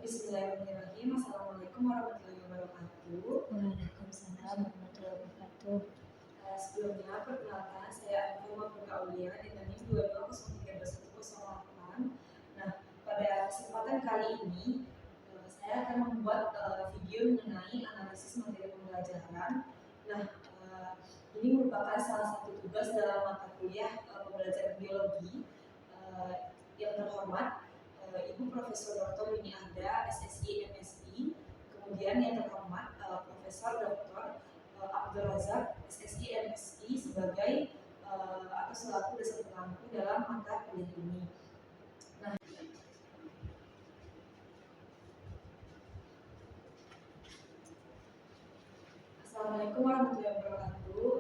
Bismillahirrahmanirrahim. Assalamualaikum warahmatullahi wabarakatuh. Waalaikumsalam warahmatullahi wabarakatuh. Sebelumnya, perkenalkan saya Anfuma Aulia dengan NIM 22032108. Nah, pada kesempatan kali ini saya akan membuat video mengenai analisis materi pembelajaran. Nah, ini merupakan salah satu tugas dalam mata kuliah pembelajaran biologi. Yang terhormat Ibu Profesor Dr. Yuni Ahda, SSI MSI. Kemudian yang terhormat Profesor Dr. Abdul Razak, SSI MSI sebagai atau selaku dosen pengampu dalam mata kuliah ini. Nah, Assalamualaikum warahmatullahi wabarakatuh.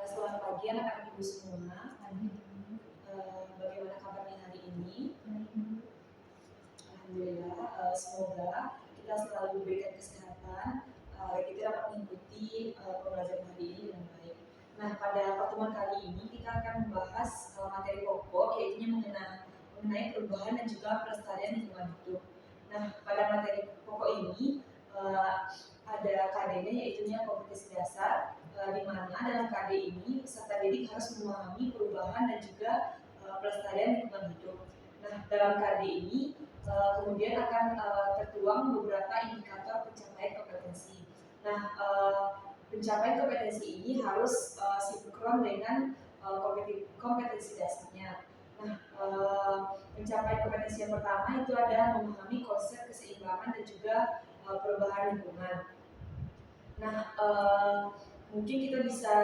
Selamat pagi anak-anak ibu semua. Bagaimana kabarnya hari ini? Alhamdulillah, semoga kita selalu diberikan kesehatan agar kita dapat mengikuti pembelajaran hari ini dengan baik. Nah, pada pertemuan kali ini kita akan membahas materi pokok, yaitu mengenai perubahan dan juga pelestarian lingkungan hidup. Nah, pada materi pokok ini ada KD-nya, yaitu kompetensi dasar, di mana dalam KD ini peserta didik harus memahami perubahan dan juga pelestarian lingkungan hidup. Nah, dalam KD ini kemudian akan tertuang beberapa indikator pencapaian kompetensi. Nah, pencapaian kompetensi ini harus sinkron dengan kompetensi dasarnya. Nah, pencapaian kompetensi yang pertama itu ada memahami konsep keseimbangan dan juga perubahan lingkungan. Nah, mungkin kita bisa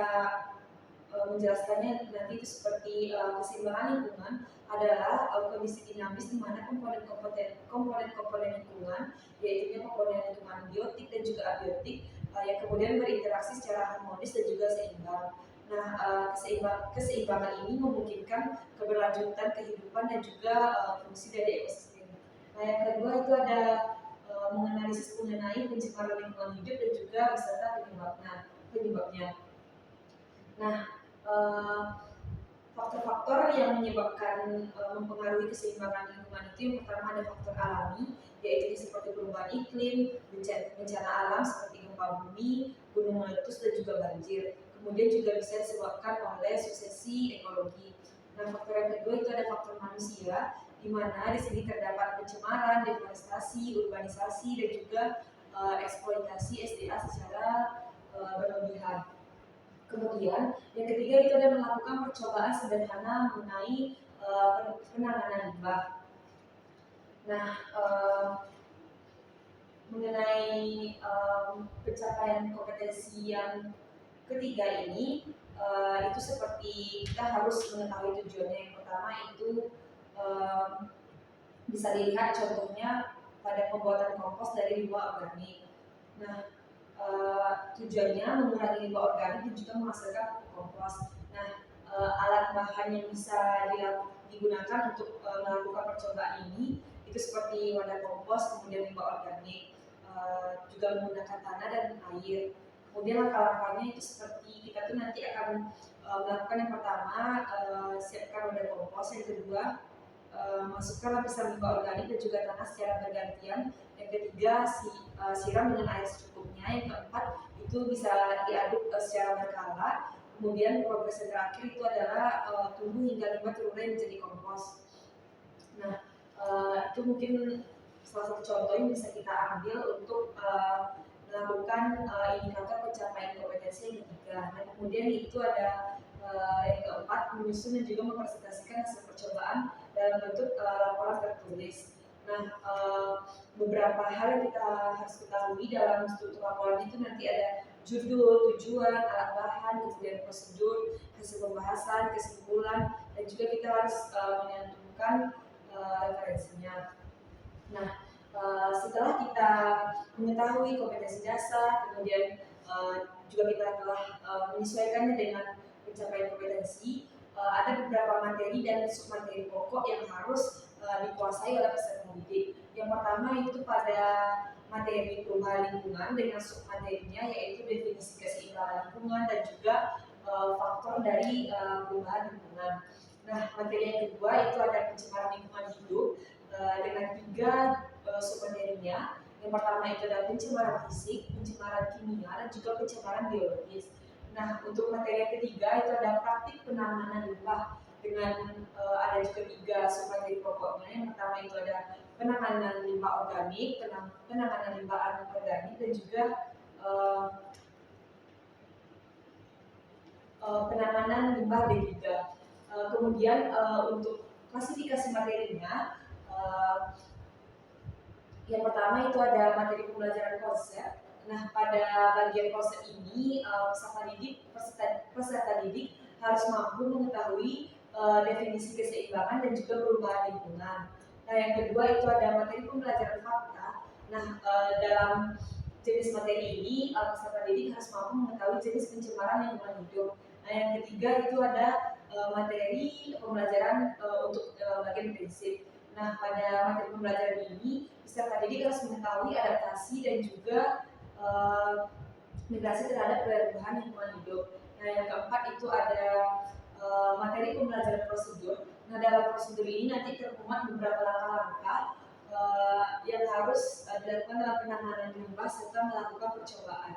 menjelaskannya nanti itu seperti keseimbangan lingkungan adalah kondisi dinamis di mana komponen lingkungan, yaitu komponen lingkungan biotik dan juga abiotik yang kemudian berinteraksi secara harmonis dan juga seimbang. Nah, keseimbangan ini memungkinkan keberlanjutan kehidupan dan juga fungsi dari ekosistem. Nah, yang kedua itu ada menganalisis mengenai pencemaran lingkungan hidup dan juga beserta penyebabnya. Nah, faktor-faktor yang menyebabkan mempengaruhi keseimbangan lingkungan itu yang pertama ada faktor alami, yaitu seperti perubahan iklim, bencana alam seperti gempa bumi, gunung meletus dan juga banjir. Kemudian juga bisa disebabkan oleh suksesi ekologi. Nah, faktor yang kedua itu ada faktor manusia, di mana di sini terdapat pencemaran, deforestasi, urbanisasi dan juga eksploitasi SDA secara berlebihan. Kemudian yang ketiga itu ada melakukan percobaan sederhana mengenai penanganan limbah. Nah, mengenai pencapaian kompetensi yang ketiga ini itu seperti kita harus mengetahui tujuannya. Yang pertama itu bisa dilihat contohnya pada pembuatan kompos dari limbah organik. Nah, tujuannya mengurangi limbah organik dan juga menghasilkan kompos. Nah, alat bahan yang bisa digunakan untuk melakukan percobaan ini itu seperti wadah kompos, kemudian limbah organik, juga menggunakan tanah dan air. Kemudian langkah-langkahnya itu seperti kita tuh nanti akan melakukan yang pertama siapkan wadah kompos, yang kedua masukkan lapisan limbah organik dan juga tanah secara bergantian. Yang ketiga siram dengan air secukupnya. Yang keempat itu bisa diaduk secara berkala. Kemudian progres yang terakhir itu adalah tunggu hingga limbah terurai menjadi kompos. Nah, itu mungkin salah satu contoh yang bisa kita ambil untuk melakukan indikator pencapaian kompetensi yang ketiga. Nah, kemudian itu ada yang keempat, menyusun dan juga mempresentasikan hasil percobaan dalam bentuk laporan tertulis. Nah, beberapa hal yang kita harus ketahui dalam struktur laporan itu nanti ada judul, tujuan, alat bahan, kemudian prosedur, hasil pembahasan, kesimpulan, dan juga kita harus menyantumkan referensinya. Nah, setelah kita mengetahui kompetensi dasar, kemudian juga kita telah menyesuaikannya dengan pencapaian kompetensi, ada beberapa materi dan submateri pokok yang harus dikuasai oleh peserta didik. Yang pertama itu pada materi perubahan lingkungan dengan submaterinya, yaitu definisi keseimbangan lingkungan dan juga faktor dari perubahan lingkungan. Nah, materi yang kedua itu ada pencemaran lingkungan hidup Yang pertama itu ada pencemaran fisik, pencemaran kimia, dan juga pencemaran biologis. Nah, untuk materi yang ketiga itu ada praktik penanganan limbah dengan ada juga 3 submateri pokoknya. Yang pertama itu ada penanganan limbah organik, penanganan limbah anorganik, dan juga eh, penanganan limbah B3. Kemudian untuk klasifikasi materinya, yang pertama itu ada materi pembelajaran konsep. Nah, pada bagian konsep ini peserta didik harus mampu mengetahui definisi keseimbangan dan juga perubahan lingkungan. Nah, yang kedua itu ada materi pembelajaran fakta. Nah, dalam jenis materi ini peserta didik harus mampu mengetahui jenis pencemaran lingkungan hidup. Nah, yang ketiga itu ada materi pembelajaran untuk bagian prinsip. Nah, pada materi pembelajaran ini peserta didik harus mengetahui adaptasi dan juga migrasi terhadap perubahan lingkungan hidup. Nah, yang keempat itu ada materi pembelajaran prosedur. Nah, dalam prosedur ini nanti termuat beberapa langkah-langkah yang harus dilakukan dalam penanganan limbah serta melakukan percobaan.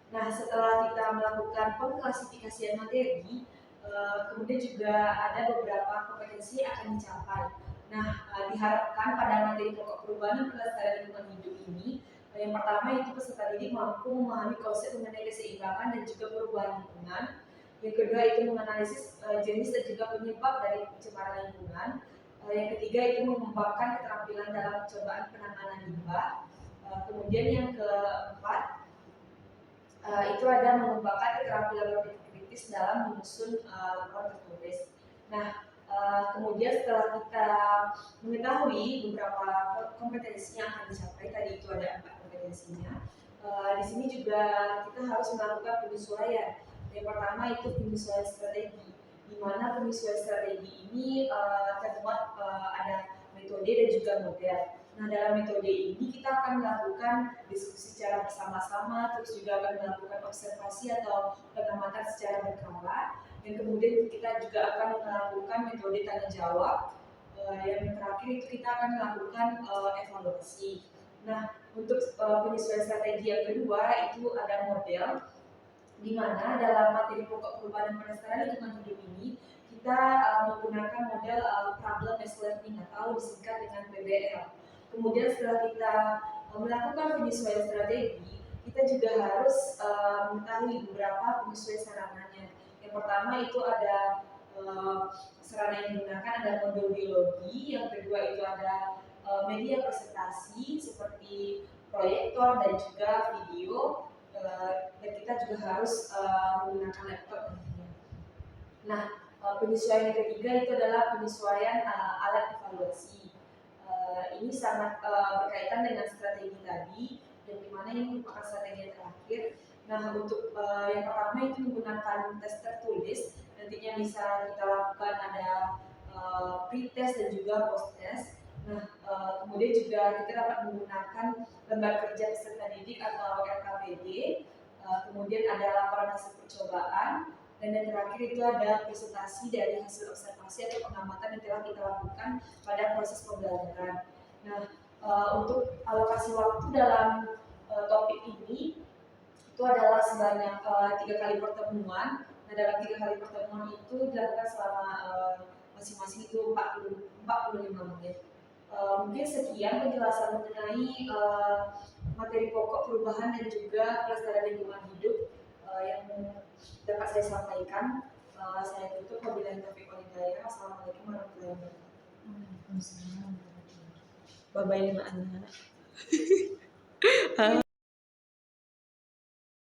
Nah, setelah kita melakukan pengklasifikasian materi, kemudian juga ada beberapa kompetensi yang akan dicapai. Nah, diharapkan pada materi pokok perubahan dan pelestarian lingkungan hidup ini, yang pertama itu peserta didik mampu memahami konsep mengenai keseimbangan dan juga perubahan lingkungan. Yang kedua itu menganalisis jenis dan juga penyebab dari pencemaran lingkungan. Yang ketiga itu mengembangkan keterampilan dalam percobaan penanganan limbah. Kemudian yang keempat itu ada mengembangkan keterampilan kritis dalam menyusun laporan tertulis. Nah, kemudian setelah kita mengetahui beberapa kompetensi yang akan dicapai, tadi itu ada 4 kompetensinya. Di sini juga kita harus melakukan penyesuaian. Yang pertama itu penyesuaian strategi, di mana penyesuaian strategi ini termuat ada metode dan juga model. Nah, dalam metode ini kita akan melakukan diskusi secara bersama-sama, terus juga akan melakukan observasi atau pengamatan secara berkala, dan kemudian kita juga akan melakukan metode tanya jawab. Yang terakhir itu kita akan melakukan evaluasi. Nah, untuk penyesuaian strategi yang kedua itu ada model, di mana dalam materi pokok perubahan dan pelestarian lingkungan hidup ini kita menggunakan model problem based learning atau disingkat dengan PBL. Kemudian setelah kita melakukan penyesuaian strategi, kita juga harus mengetahui beberapa penyesuaian sarananya. Yang pertama itu ada sarana yang digunakan ada modul biologi, yang kedua itu ada media presentasi seperti proyektor dan juga video, dan kita juga harus menggunakan laptop nantinya. Nah, penyesuaian yang ketiga itu adalah penyesuaian alat evaluasi. Ini sangat berkaitan dengan strategi tadi, dan dimana ini merupakan strategi yang terakhir. Nah, untuk yang pertama itu menggunakan tes tertulis, nantinya bisa kita lakukan ada pre-test dan juga post-test. Nah, kemudian juga kita dapat menggunakan lembar kerja peserta didik atau LKPD, kemudian ada laporan hasil percobaan, dan yang terakhir itu ada presentasi dari hasil observasi atau pengamatan yang telah kita lakukan pada proses pembelajaran. Nah, untuk alokasi waktu dalam topik ini itu adalah sebanyak 3 kali pertemuan. Nah, dalam 3 kali pertemuan itu dilakukan selama masing-masing itu 45 menit. Mungkin sekian penjelasan mengenai materi pokok perubahan dan juga pelestarian lingkungan hidup yang dapat saya sampaikan. Saya tutup. Wabillahi taufiq wal hidayah. Assalamualaikum warahmatullahi wabarakatuh. Bye bye anak-anak.